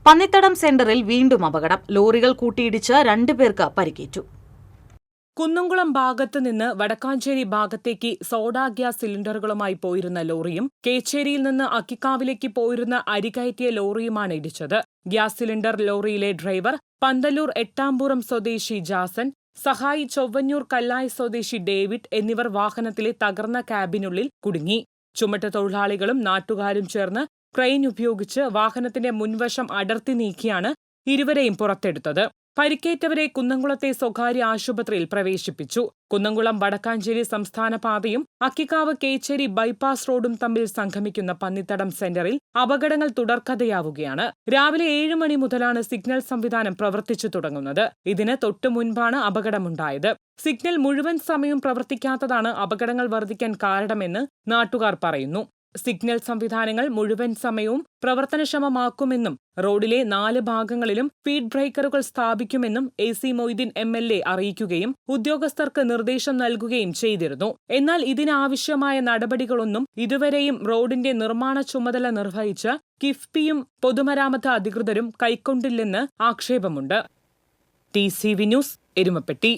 പന്നിത്തടം സെന്ററിൽ വീണ്ടും അപകടം. ലോറികൾ കൂട്ടിയിടിച്ച് 2 പേർക്ക് പരിക്കേറ്റു. കുന്നംകുളം ഭാഗത്ത് നിന്ന് വടക്കാഞ്ചേരി ഭാഗത്തേക്ക് സോഡാ ഗ്യാസ് സിലിണ്ടറുകളുമായി പോയിരുന്ന ലോറിയും കേച്ചേരിയിൽ നിന്ന് അക്കിക്കാവിലേക്ക് പോയിരുന്ന അരി കയറ്റിയ ലോറിയുമാണ് ഇടിച്ചത്. ഗ്യാസ് സിലിണ്ടർ ലോറിയിലെ ഡ്രൈവർ പന്തല്ലൂർ എട്ടാംപുറം സ്വദേശി ജാസൻ, സഹായി ചൊവ്വന്നൂർ കല്ലായി സ്വദേശി ഡേവിഡ് എന്നിവർ വാഹനത്തിലെ തകർന്ന ക്യാബിനുള്ളിൽ കുടുങ്ങി. ചുമട്ട് തൊഴിലാളികളും നാട്ടുകാരും ചേർന്ന് ക്രെയിൻ ഉപയോഗിച്ച് വാഹനത്തിന്റെ മുൻവശം അടർത്തി നീക്കിയാണ് ഇരുവരെയും പുറത്തെടുത്തത്. പരിക്കേറ്റവരെ കുന്നംകുളത്തെ സ്വകാര്യ ആശുപത്രിയിൽ പ്രവേശിപ്പിച്ചു. കുന്നംകുളം വടക്കാഞ്ചേരി സംസ്ഥാന പാതയും അക്കിക്കാവ് കേച്ചേരി ബൈപ്പാസ് റോഡും തമ്മിൽ സംഗമിക്കുന്ന പന്നിത്തടം സെന്ററിൽ അപകടങ്ങൾ തുടർക്കഥയാവുകയാണ്. രാവിലെ 7 മണി മുതലാണ് സിഗ്നൽ സംവിധാനം പ്രവർത്തിച്ചു തുടങ്ങുന്നത്. ഇതിന് തൊട്ടു മുൻപാണ് അപകടമുണ്ടായത്. സിഗ്നൽ മുഴുവൻ സമയവും പ്രവർത്തിക്കാത്തതാണ് അപകടങ്ങൾ വർദ്ധിക്കാൻ കാരണമെന്ന് നാട്ടുകാർ പറയുന്നു. സിഗ്നൽ സംവിധാനങ്ങൾ മുഴുവൻ സമയവും പ്രവർത്തനക്ഷമമാക്കുമെന്നും റോഡിലെ 4 ഭാഗങ്ങളിലും സ്പീഡ് ബ്രേക്കറുകൾ സ്ഥാപിക്കുമെന്നും AC മൊയ്തീൻ MLA അറിയിക്കുകയും ഉദ്യോഗസ്ഥർക്ക് നിർദ്ദേശം നൽകുകയും ചെയ്തിരുന്നു. എന്നാൽ ഇതിനാവശ്യമായ നടപടികളൊന്നും ഇതുവരെയും റോഡിന്റെ നിർമ്മാണ ചുമതല നിർവഹിച്ച കിഫ്ബിയും പൊതുമരാമത്ത് അധികൃതരും കൈക്കൊണ്ടില്ലെന്ന് ആക്ഷേപമുണ്ട്. TCV news, Erumapetty.